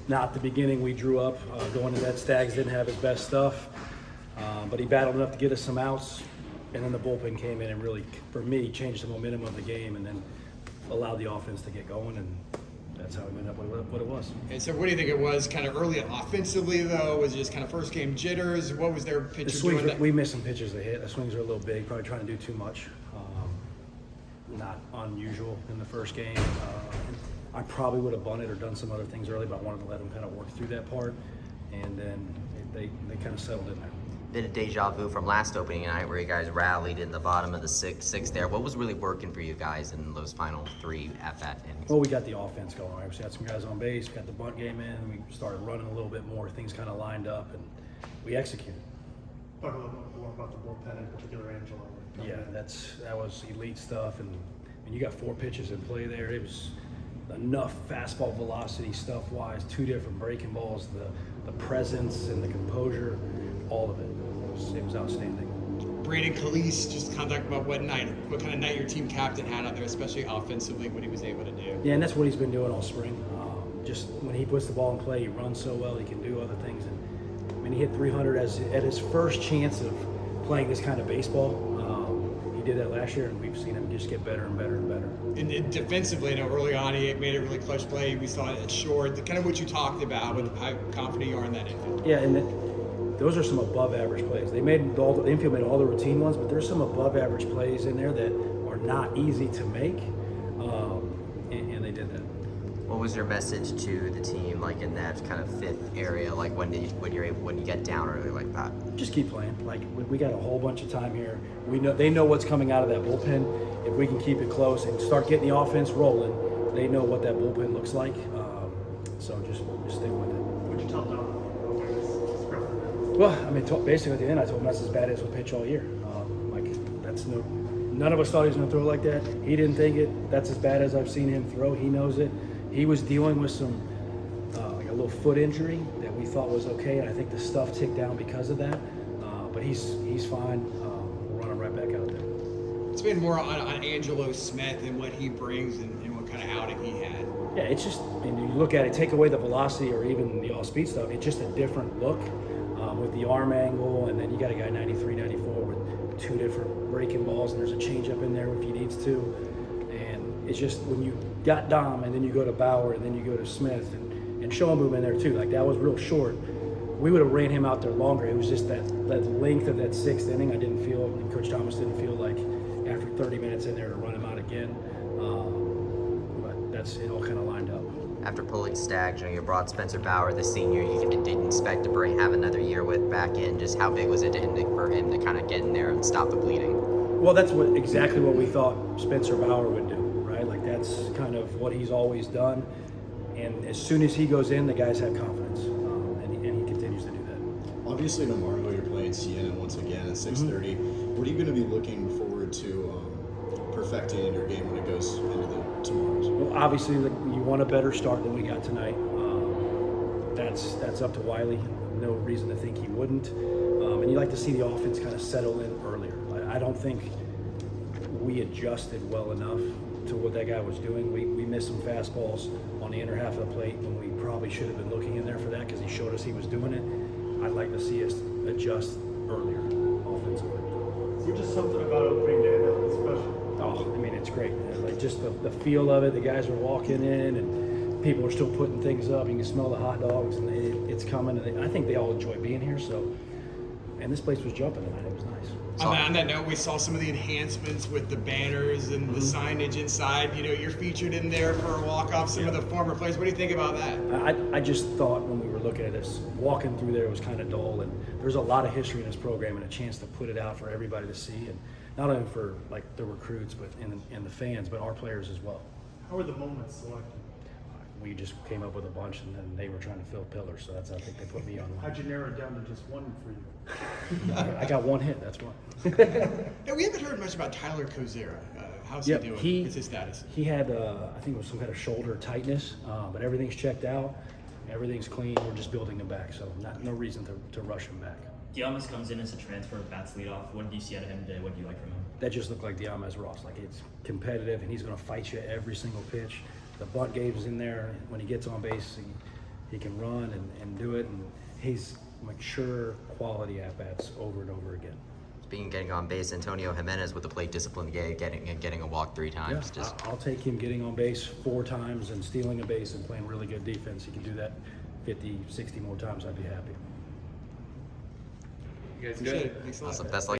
not the beginning we drew up. Going to that, Staggs didn't have his best stuff, but he battled enough to get us some outs, and then the bullpen came in and really, for me, changed the momentum of the game and then allowed the offense to get going, and that's how we ended up with what it was. And so what do you think it was kind of early offensively, though? Was it just kind of first game jitters? What was their pitcher doing? We missed some pitches to hit. The swings are a little big, probably trying to do too much. Not unusual in the first game. I probably would have bunted or done some other things early, but I wanted to let them kind of work through that part, and then they kind of settled in there. Bit of deja vu from last opening night where you guys rallied in the bottom of the sixth there. What was really working for you guys in those final 3 at-bat innings? Well, we got the offense going. Right? We had some guys on base. We got the bunt game in. We started running a little bit more. Things kind of lined up, and we executed. Talk a little bit more about the bullpen, in particular, Angelo. Yeah, that was elite stuff, and you got 4 pitches in play there. It was enough fastball velocity stuff-wise, 2 different breaking balls, the presence and the composure, all of it. It was outstanding. Brandon Calise, just kind of talk about what kind of night your team captain had out there, especially offensively, what he was able to do. Yeah, and that's what he's been doing all spring. Just when he puts the ball in play, he runs so well, he can do other things. And I mean, he hit 300 at his first chance of playing this kind of baseball. He did that last year, and we've seen him just get better and better and better. And defensively, I know early on he made a really clutch play. We saw it at short, kind of what you talked about with how confident you are in that infield. Yeah, and those are some above-average plays. The infield made all the routine ones, but there's some above-average plays in there that are not easy to make, and they did that. What was your message to the team, like in that kind of 5th area, like when you get down early like that? Just keep playing. Like we got a whole bunch of time here. They know what's coming out of that bullpen. If we can keep it close and start getting the offense rolling, they know what that bullpen looks like. So just stick with it. What'd you tell Don? Well, I mean, basically at the end, I told him that's as bad as we'll pitch all year. None of us thought he was going to throw it like that. He didn't think it. That's as bad as I've seen him throw. He knows it. He was dealing with some, like a little foot injury that we thought was okay, and I think the stuff ticked down because of that. But he's fine. We'll run him right back out there. It's been more on Angelo Smith and what he brings and what kind of outing he had. Yeah, it's just, I mean, you look at it, take away the velocity or even the all-speed stuff, it's just a different look. With the arm angle, and then you got a guy 93, 94 with 2 different breaking balls, and there's a changeup in there if he needs to. And it's just when you got Dom, and then you go to Bauer, and then you go to Smith, and Schoenboom in there too. Like that was real short. We would have ran him out there longer. It was just that length of that 6th inning. I didn't feel, and Coach Thomas didn't feel like after 30 minutes in there to run him out again. But it all kind of lined up. After pulling Staggs, you brought Spencer Bauer, the senior, you didn't expect to have another year with back in. Just how big was it for him to kind of get in there and stop the bleeding? Well, that's exactly what we thought Spencer Bauer would do, right? Like that's kind of what he's always done. And as soon as he goes in, the guys have confidence, and he continues to do that. Obviously, tomorrow you're playing Siena once again at 6:30. What are you going to be looking forward to perfecting in your game when it goes into the tomorrows? Well, obviously, you want a better start than we got tonight. That's up to Wiley. No reason to think he wouldn't. And you like to see the offense kind of settle in earlier. I don't think we adjusted well enough to what that guy was doing. We missed some fastballs on the inner half of the plate when we probably should have been looking in there for that because he showed us he was doing it. I'd like to see us adjust earlier offensively. Is there just something about opening day that's special? Oh, I mean, it's great. Like just the feel of it. The guys are walking in, and people are still putting things up. You can smell the hot dogs, and it's coming. And I think they all enjoy being here. So, and this place was jumping tonight. It was nice. On that note, we saw some of the enhancements with the banners and the signage inside. You're featured in there for a walk-off. Some of the former players. What do you think about that? I just thought when we were looking at this, walking through there was kind of dull, and there's a lot of history in this program and a chance to put it out for everybody to see, and not only for like the recruits, but in the fans, but our players as well. How were the moments selected? We just came up with a bunch, and then they were trying to fill pillars, so that's I think they put me on one. How'd you narrow it down to just one for you? I got one hit, that's one. Now, we haven't heard much about Tyler Kozera. How's he doing? What's his status? He had, I think it was some kind of shoulder tightness, but everything's checked out. Everything's clean. We're just building him back, so no reason to rush him back. Diamas comes in as a transfer, bats leadoff. What do you see out of him today? What do you like from him? That just looked like Diamas Ross. Like it's competitive, and he's going to fight you every single pitch. The bunt game's in there. When he gets on base, he can run and do it, and he's mature quality at-bats over and over again. Speaking of getting on base, Antonio Jimenez with the plate discipline, getting a walk 3 times. Yeah, I'll take him getting on base 4 times and stealing a base and playing really good defense. He can do that 50, 60 more times. I'd be happy. You guys good? Thanks a lot. Awesome. Best luck.